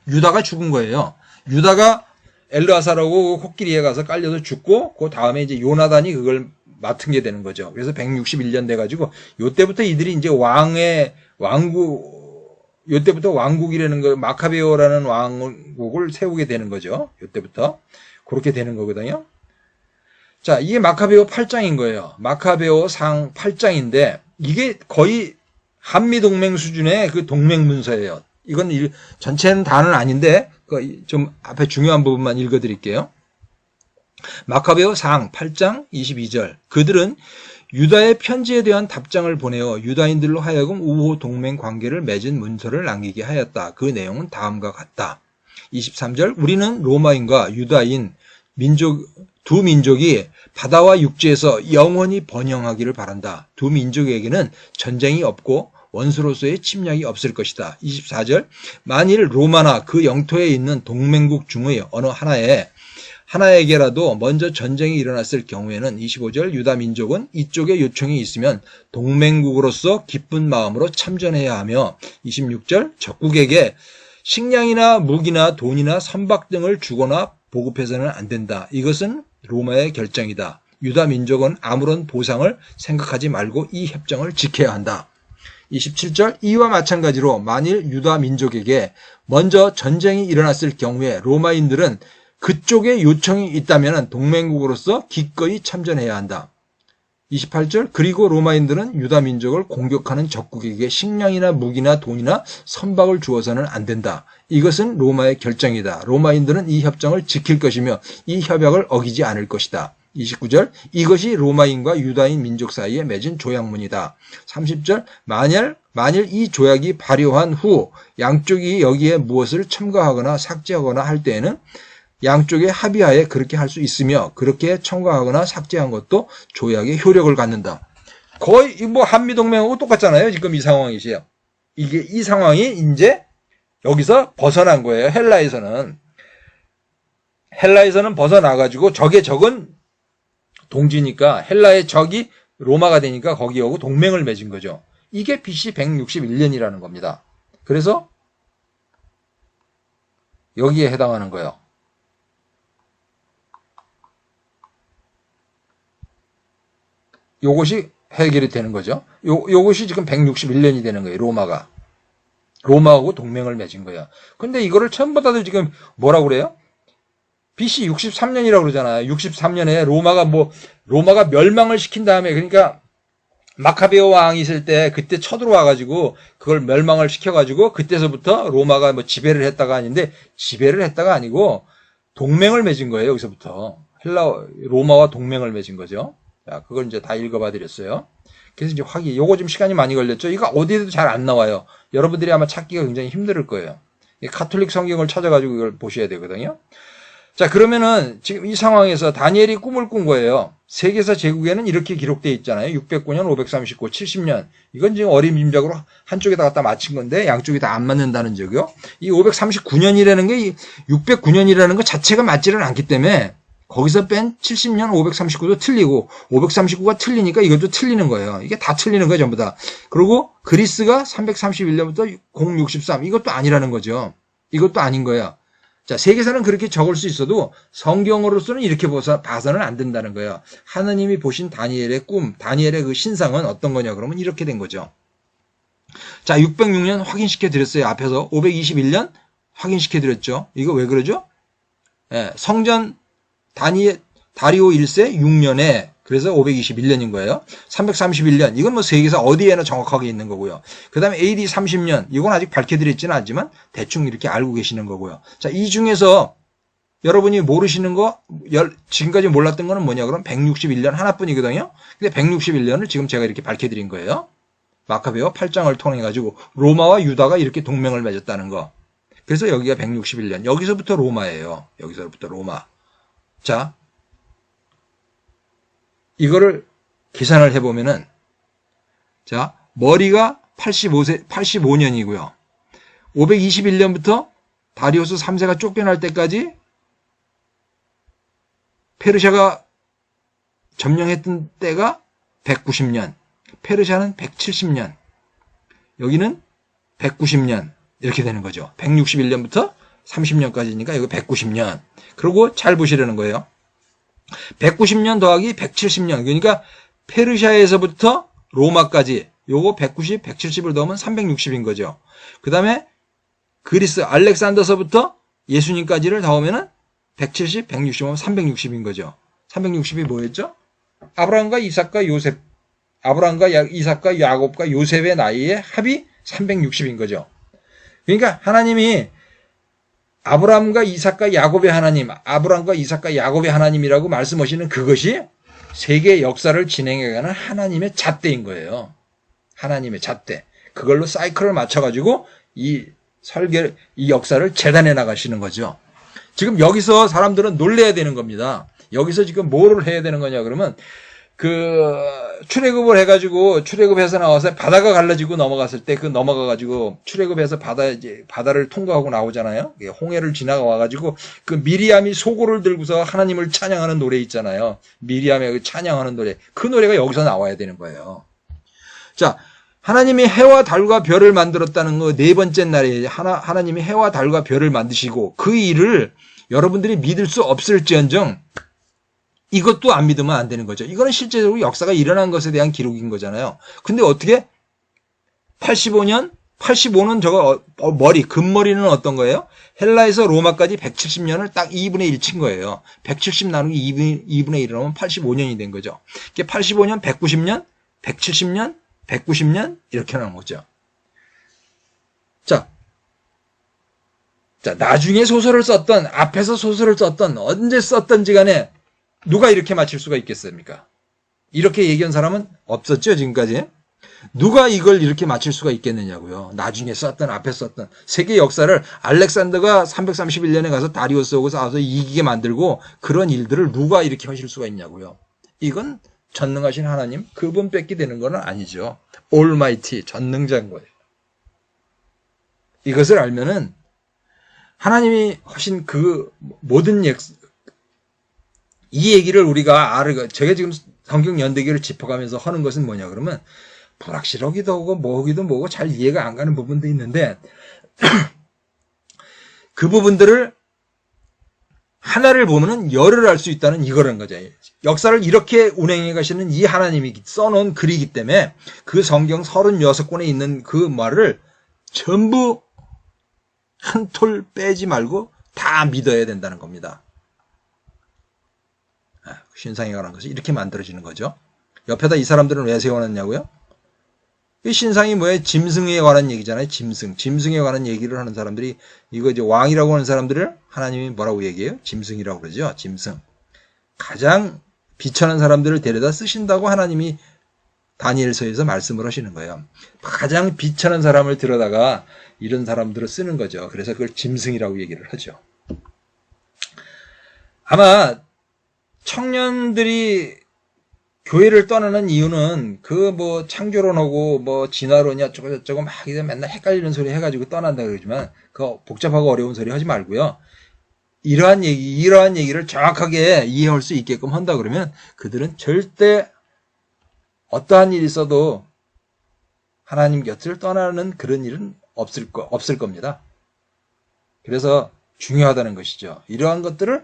유다가 죽은 거예요. 유다가 엘르아사라고 코끼리에 가서 깔려서 죽고 그 다음에 이제 요나단이 그걸 맡은 게 되는 거죠. 그래서 161년 돼가지고 요때부터 이들이 이제 요때부터 왕국이라는 거 마카베오라는 왕국을 세우게 되는 거죠. 요때부터 그렇게 되는 거거든요. 자, 이게 마카베오 8장인 거예요. 마카베오 상 8장인데 이게 거의 한미동맹 수준의 그 동맹 문서예요. 이건 전체는 다는 아닌데 좀 앞에 중요한 부분만 읽어드릴게요. 마카베오 상 8장 22절 그들은 유다의 편지에 대한 답장을 보내어 유다인들로 하여금 우호 동맹 관계를 맺은 문서를 남기게 하였다. 그 내용은 다음과 같다. 23절 우리는 로마인과 유다인 두 민족이 바다와 육지에서 영원히 번영하기를 바란다. 두 민족에게는 전쟁이 없고 원수로서의 침략이 없을 것이다. 24절 만일 로마나 그 영토에 있는 동맹국 중의 어느 하나에게라도 먼저 전쟁이 일어났을 경우에는 25절 유다 민족은 이쪽에 요청이 있으면 동맹국으로서 기쁜 마음으로 참전해야 하며 26절 적국에게 식량이나 무기나 돈이나 선박 등을 주거나 보급해서는 안 된다. 이것은 로마의 결정이다. 유다 민족은 아무런 보상을 생각하지 말고 이 협정을 지켜야 한다. 27절 이와 마찬가지로 만일 유다 민족에게 먼저 전쟁이 일어났을 경우에 로마인들은 그쪽에 요청이 있다면 동맹국으로서 기꺼이 참전해야 한다. 28절 그리고 로마인들은 유다 민족을 공격하는 적국에게 식량이나 무기나 돈이나 선박을 주어서는 안 된다. 이것은 로마의 결정이다. 로마인들은 이 협정을 지킬 것이며 이 협약을 어기지 않을 것이다. 29절 이것이 로마인과 유다인 민족 사이에 맺은 조약문이다. 30절 만일 이 조약이 발효한 후 양쪽이 여기에 무엇을 첨가하거나 삭제하거나 할 때에는 양쪽의 합의하에 그렇게 할 수 있으며 그렇게 첨가하거나 삭제한 것도 조약의 효력을 갖는다. 거의 뭐 한미동맹하고 똑같잖아요. 지금 이 상황이시요. 이 상황이 이제 여기서 벗어난 거예요. 헬라에서는 벗어나가지고 적의 적은 동지니까 헬라의 적이 로마가 되니까 거기하고 동맹을 맺은 거죠. 이게 BC 161년이라는 겁니다. 그래서 여기에 해당하는 거예요. 요것이 해결이 되는 거죠. 요것이 지금 161년이 되는 거예요. 로마하고 동맹을 맺은 거예요. 근데 이거를 전부 다들 지금 뭐라고 그래요? BC 63년이라고 그러잖아요. 63년에 로마가 멸망을 시킨 다음에, 그러니까 마카베오 왕이 있을 때 그때 쳐들어와가지고 그걸 멸망을 시켜가지고 그때서부터 로마가 뭐 지배를 했다가 아닌데 지배를 했다가 아니고 동맹을 맺은 거예요. 여기서부터 로마와 동맹을 맺은 거죠. 자, 그걸 이제 다 읽어봐 드렸어요. 그래서 이제 요거 좀 시간이 많이 걸렸죠. 이거 어디에도 잘 안 나와요. 여러분들이 아마 찾기가 굉장히 힘들 거예요. 가톨릭 성경을 찾아가지고 이걸 보셔야 되거든요. 자, 그러면은 지금 이 상황에서 다니엘이 꿈을 꾼 거예요. 세계사 제국에는 이렇게 기록되어 있잖아요. 609년, 539, 70년. 이건 지금 어림짐작으로 한쪽에다 갖다 맞힌 건데 양쪽이 다 안 맞는다는 적이요. 이 539년이라는 게 609년이라는 것 자체가 맞지는 않기 때문에 거기서 뺀 70년 539도 틀리고 539가 틀리니까 이것도 틀리는 거예요. 이게 다 틀리는 거예요, 전부 다. 그리고 그리스가 331년부터 063 이것도 아니라는 거죠. 이것도 아닌 거예요. 자, 세계사는 그렇게 적을 수 있어도 성경으로서는 이렇게 봐서는 안 된다는 거예요. 하느님이 보신 다니엘의 꿈, 다니엘의 그 신상은 어떤 거냐 그러면 이렇게 된 거죠. 자, 606년 확인시켜 드렸어요. 앞에서 521년 확인시켜 드렸죠. 이거 왜 그러죠? 예, 성전 다리오 1세 6년에 그래서 521년인 거예요. 331년 이건 뭐 세계사 어디에나 정확하게 있는 거고요. 그 다음에 AD 30년 이건 아직 밝혀드렸지는 않지만 대충 이렇게 알고 계시는 거고요. 자, 이 중에서 여러분이 모르시는 거 지금까지 몰랐던 거는 뭐냐 그럼 161년 하나뿐이거든요. 근데 161년을 지금 제가 이렇게 밝혀드린 거예요. 마카베오 8장을 통해 가지고 로마와 유다가 이렇게 동맹을 맺었다는 거. 그래서 여기가 161년 여기서부터 로마예요. 여기서부터 로마. 자, 이거를 계산을 해보면은, 자, 머리가 85년이고요. 521년부터 다리우스 3세가 쫓겨날 때까지 페르시아가 점령했던 때가 190년, 페르시아는 170년, 여기는 190년, 이렇게 되는 거죠. 161년부터 30년까지니까 여기 190년. 그리고 잘 보시려는 거예요. 190년 더하기 170년. 그러니까 페르시아에서부터 로마까지 요거 190, 170을 더하면 360인 거죠. 그 다음에 그리스 알렉산더서부터 예수님까지를 더하면은 170, 160이면 360인 거죠. 360이 뭐였죠? 아브라함과 이삭과 야곱과 요셉의 나이의 합이 360인 거죠. 그러니까 하나님이 아브라함과 이삭과 야곱의 하나님이라고 말씀하시는 그것이 세계 역사를 진행해가는 하나님의 잣대인 거예요. 하나님의 잣대. 그걸로 사이클을 맞춰가지고 이 역사를 재단해 나가시는 거죠. 지금 여기서 사람들은 놀래야 되는 겁니다. 여기서 지금 뭐를 해야 되는 거냐 그러면 출애굽을 해가지고 출애굽해서 나와서 바다가 갈라지고 넘어갔을 때 넘어가가지고 출애굽해서 바다를 통과하고 나오잖아요. 홍해를 지나가가지고 미리암이 소고를 들고서 하나님을 찬양하는 노래 있잖아요. 미리암의 찬양하는 노래. 그 노래가 여기서 나와야 되는 거예요. 자, 하나님이 해와 달과 별을 만들었다는 거 네 번째 날에 하나님이 해와 달과 별을 만드시고 그 일을 여러분들이 믿을 수 없을지언정 이것도 안 믿으면 안 되는 거죠. 이거는 실제적으로 역사가 일어난 것에 대한 기록인 거잖아요. 근데 어떻게 85는 저거 금머리는 어떤 거예요? 헬라에서 로마까지 170년을 딱 2분의 1 친 거예요. 170 나누기 2분의 1을 하면 85년이 된 거죠. 이게 85년, 190년, 170년, 190년 이렇게 나온 거죠. 자, 나중에 소설을 썼던, 앞에서 소설을 썼던, 언제 썼던지 간에 누가 이렇게 맞힐 수가 있겠습니까? 이렇게 얘기한 사람은 없었죠, 지금까지. 누가 이걸 이렇게 맞힐 수가 있겠느냐고요. 나중에 썼던, 앞에 썼던. 세계 역사를 알렉산더가 331년에 가서 다리우스하고 싸워서 이기게 만들고 그런 일들을 누가 이렇게 하실 수가 있냐고요. 이건 전능하신 하나님, 그분 뺏기 되는 건 아니죠. 올마이티, 전능자인 거예요. 이것을 알면은 하나님이 하신 그 모든 이 얘기를 우리가 제가 지금 성경 연대기를 짚어가면서 하는 것은 뭐냐 그러면 불확실하기도 하고 뭐기도 뭐고 잘 이해가 안 가는 부분도 있는데 그 부분들을 하나를 보면은 열을 알 수 있다는 이거라는 거죠. 역사를 이렇게 운행해 가시는 이 하나님이 써놓은 글이기 때문에 그 성경 36권에 있는 그 말을 전부 한 톨 빼지 말고 다 믿어야 된다는 겁니다. 신상에 관한 것이 이렇게 만들어지는 거죠. 옆에다 이 사람들은 왜 세워놨냐고요? 이 신상이 뭐예요? 짐승에 관한 얘기잖아요. 짐승에 관한 얘기를 하는 사람들이 이거 이제 왕이라고 하는 사람들을 하나님이 뭐라고 얘기해요? 짐승이라고 그러죠. 짐승. 가장 비천한 사람들을 데려다 쓰신다고 하나님이 다니엘서에서 말씀을 하시는 거예요. 가장 비천한 사람을 들여다가 이런 사람들을 쓰는 거죠. 그래서 그걸 짐승이라고 얘기를 하죠. 아마 청년들이 교회를 떠나는 이유는 그 뭐 창조론하고 뭐 진화론이야 저거 막 맨날 헷갈리는 소리 해가지고 떠난다 그러지만 그 복잡하고 어려운 소리 하지 말고요. 이러한 얘기를 정확하게 이해할 수 있게끔 한다 그러면 그들은 절대 어떠한 일이 있어도 하나님 곁을 떠나는 그런 일은 없을 겁니다. 그래서 중요하다는 것이죠. 이러한 것들을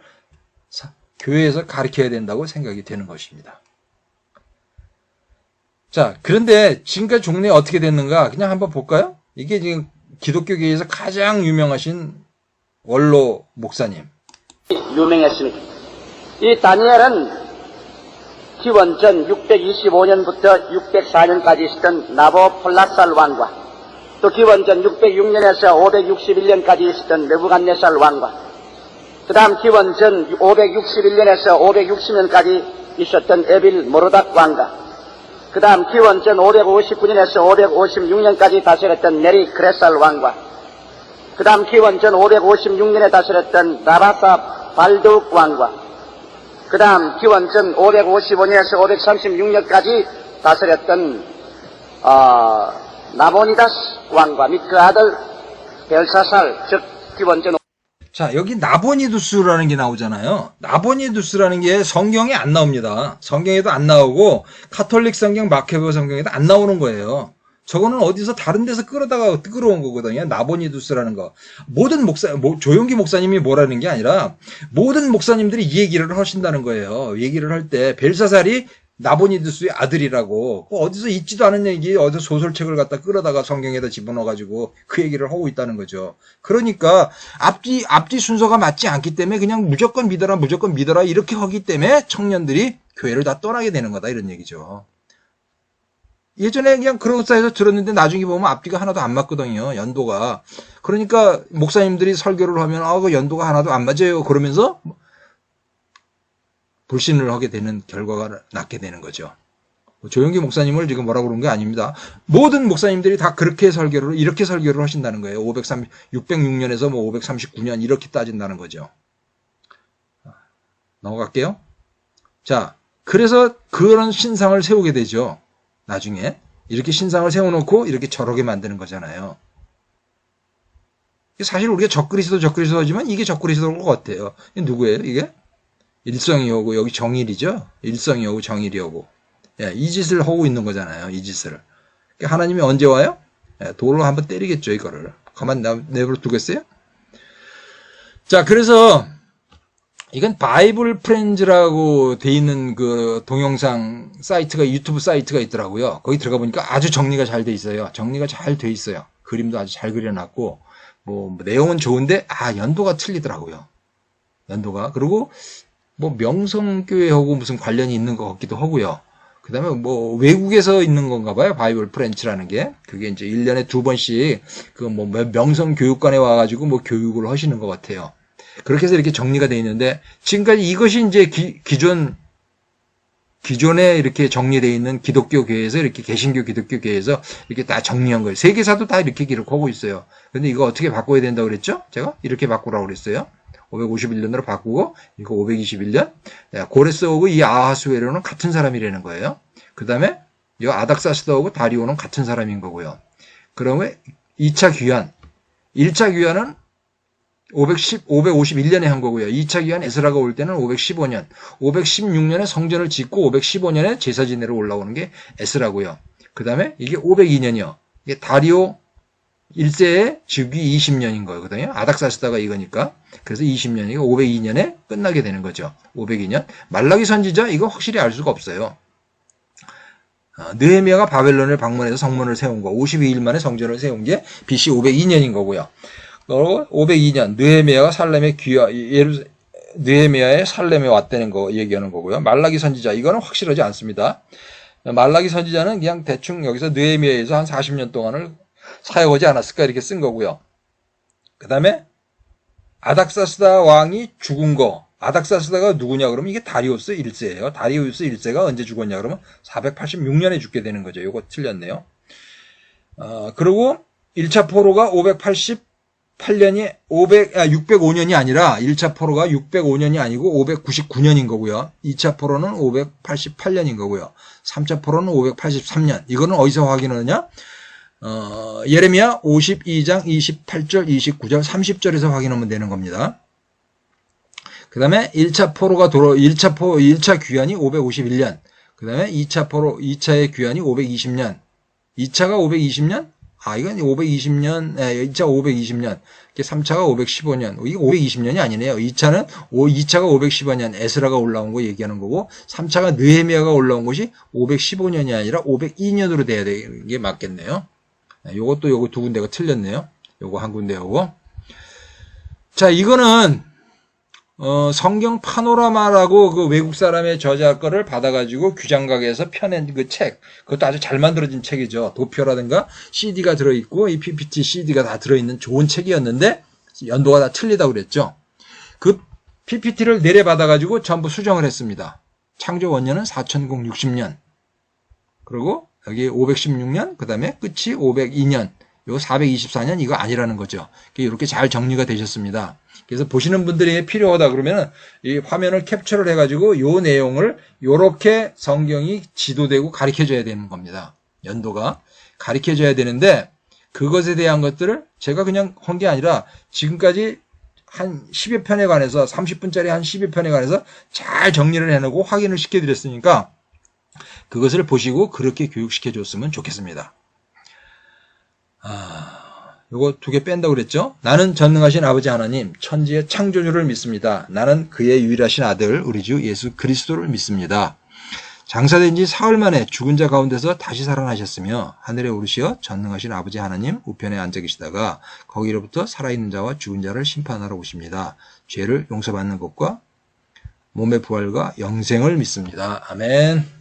교회에서 가르쳐야 된다고 생각이 되는 것입니다. 자, 그런데 지금까지 종례 어떻게 됐는가 그냥 한번 볼까요? 이게 지금 기독교계에서 가장 유명하신 원로 목사님.
유명했습니다. 이 다니엘은 기원전 625년부터 604년까지 있었던 나보폴라살 왕과 또 기원전 606년에서 561년까지 있었던 느부갓네살 왕과 그 다음 기원전 561년에서 560년까지 있었던 에빌 모르닥 왕과 그 다음 기원전 559년에서 556년까지 다스렸던 네리 그레살 왕과 그 다음 기원전 556년에 다스렸던 나바사 발두욱 왕과 그 다음 기원전 555년에서 536년까지 다스렸던 나보니다스 왕과 및 그 아들 벨사살 즉 기원전.
자, 여기 나보니두스라는 게 나오잖아요. 나보니두스라는 게 성경에 안 나옵니다. 성경에도 안 나오고 카톨릭 성경 마케베 성경에도 안 나오는 거예요. 저거는 어디서 다른 데서 끌어온 거거든요. 나보니두스라는 거. 조용기 목사님이 뭐라는 게 아니라 모든 목사님들이 이 얘기를 하신다는 거예요. 얘기를 할 때 벨사살이 나보니두스의 아들이라고 어디서 있지도 않은 얘기 어디서 소설책을 갖다 끌어다가 성경에다 집어넣어가지고 그 얘기를 하고 있다는 거죠. 그러니까 앞뒤 순서가 맞지 않기 때문에 그냥 무조건 믿어라 이렇게 하기 때문에 청년들이 교회를 다 떠나게 되는 거다 이런 얘기죠. 예전에 그냥 그런사에서 들었는데 나중에 보면 앞뒤가 하나도 안 맞거든요. 연도가. 그러니까 목사님들이 설교를 하면 그 연도가 하나도 안 맞아요. 그러면서 불신을 하게 되는 결과가 낳게 되는 거죠. 조용기 목사님을 지금 뭐라고 그런 게 아닙니다. 모든 목사님들이 다 이렇게 설교를 하신다는 거예요. 606년에서 539년 이렇게 따진다는 거죠. 넘어갈게요. 자, 그래서 그런 신상을 세우게 되죠. 나중에 이렇게 신상을 세워놓고 이렇게 저렇게 만드는 거잖아요. 사실 우리가 적그리스도 하지만 이게 적그리스도인 것 같아요. 이게 누구예요? 이게 일성이 오고 여기 정일이죠. 일성이 오고 정일이 오고 이 짓을 하고 있는 거잖아요. 이 짓을. 하나님이 언제 와요? 돌로 한번 때리겠죠, 이거를. 가만 내버려 두겠어요? 자, 그래서 이건 바이블 프렌즈라고 돼 있는 그 동영상 사이트가, 유튜브 사이트가 있더라고요. 거기 들어가 보니까 아주 정리가 잘 돼 있어요. 정리가 잘 돼 있어요. 그림도 아주 잘 그려놨고, 뭐 내용은 좋은데, 연도가 틀리더라고요. 연도가. 그리고 뭐 명성교회하고 무슨 관련이 있는 것 같기도 하고요. 그 다음에 뭐 외국에서 있는 건가 봐요. 바이블 프렌치라는 게. 그게 이제 1년에 2번씩 그 뭐 명성교육관에 와가지고 뭐 교육을 하시는 것 같아요. 그렇게 해서 이렇게 정리가 되어 있는데, 지금까지 이것이 이제 기존에 이렇게 정리되어 있는 기독교 교회에서, 이렇게 개신교 기독교 교회에서 이렇게 다 정리한 거예요. 세계사도 다 이렇게 기록하고 있어요. 근데 이거 어떻게 바꿔야 된다고 그랬죠? 제가 이렇게 바꾸라고 그랬어요. 551년으로 바꾸고, 이거 521년. 고레스하고 이 아하수에로는 같은 사람이라는 거예요. 그 다음에 이 아닥사스다하고 다리오는 같은 사람인 거고요. 그러면 2차 귀환. 1차 귀환은 551년에 한 거고요. 2차 귀환 에스라가 올 때는 515년. 516년에 성전을 짓고 515년에 제사 지내러 올라오는 게 에스라고요. 그 다음에 이게 502년이요. 이게 다리오 1세의 즉위 20년인 거거든요. 아닥사스다가 이거니까. 그래서 20년이고 502년에 끝나게 되는 거죠. 502년. 말라기 선지자 이거 확실히 알 수가 없어요. 느헤미야가 바벨론을 방문해서 성문을 세운 거. 52일 만에 성전을 세운 게 BC 502년인 거고요. 그리고 502년 느헤미야가 느헤미야의 살렘에 왔다는 거 얘기하는 거고요. 말라기 선지자 이거는 확실하지 않습니다. 말라기 선지자는 그냥 대충 여기서 느헤미야에서 한 40년 동안을 사역하지 않았을까 이렇게 쓴 거고요. 그 다음에 아닥사스다 왕이 죽은 거. 아닥사스다가 누구냐 그러면 이게 다리우스 1세예요. 다리우스 1세가 언제 죽었냐 그러면 486년에 죽게 되는 거죠. 요거 틀렸네요. 그리고 1차 포로가 588년이 605년이 아니라 1차 포로가 605년이 아니고 599년인 거고요. 2차 포로는 588년인 거고요. 3차 포로는 583년. 이거는 어디서 확인하느냐? 예레미야 52장 28절, 29절, 30절에서 확인하면 되는 겁니다. 그 다음에 1차 귀환이 551년. 그 다음에 2차의 귀환이 520년. 2차가 520년? 이건 520년, 2차 520년. 3차가 515년. 이게 520년이 아니네요. 2차가 515년 에스라가 올라온 거 얘기하는 거고, 3차가 느헤미야가 올라온 것이 515년이 아니라 502년으로 돼야 되는 게 맞겠네요. 요거 두 군데가 틀렸네요. 요거 한 군데하고. 자, 이거는, 성경 파노라마라고 그 외국 사람의 저자 거를 받아가지고 규장각에서 펴낸 그 책. 그것도 아주 잘 만들어진 책이죠. 도표라든가 CD가 들어있고, 이 PPT CD가 다 들어있는 좋은 책이었는데, 연도가 다 틀리다고 그랬죠. 그 PPT를 내려받아가지고 전부 수정을 했습니다. 창조 원년은 4060년. 그리고 여기 516년, 그 다음에 끝이 502년, 요 424년 이거 아니라는 거죠. 이렇게 잘 정리가 되셨습니다. 그래서 보시는 분들이 필요하다 그러면 이 화면을 캡처를 해가지고 요 내용을 요렇게 성경이 지도되고 가르쳐줘야 되는 겁니다. 연도가 가르쳐줘야 되는데 그것에 대한 것들을 제가 그냥 한 게 아니라 지금까지 한 10여 편에 관해서 30분짜리 한 10여 편에 관해서 잘 정리를 해놓고 확인을 시켜드렸으니까 그것을 보시고 그렇게 교육시켜줬으면 좋겠습니다. 요거 2개 뺀다고 그랬죠? 나는 전능하신 아버지 하나님, 천지의 창조주를 믿습니다. 나는 그의 유일하신 아들, 우리 주 예수 그리스도를 믿습니다. 장사된 지 사흘 만에 죽은 자 가운데서 다시 살아나셨으며 하늘에 오르시어 전능하신 아버지 하나님 우편에 앉아 계시다가 거기로부터 살아있는 자와 죽은 자를 심판하러 오십니다. 죄를 용서받는 것과 몸의 부활과 영생을 믿습니다. 아멘.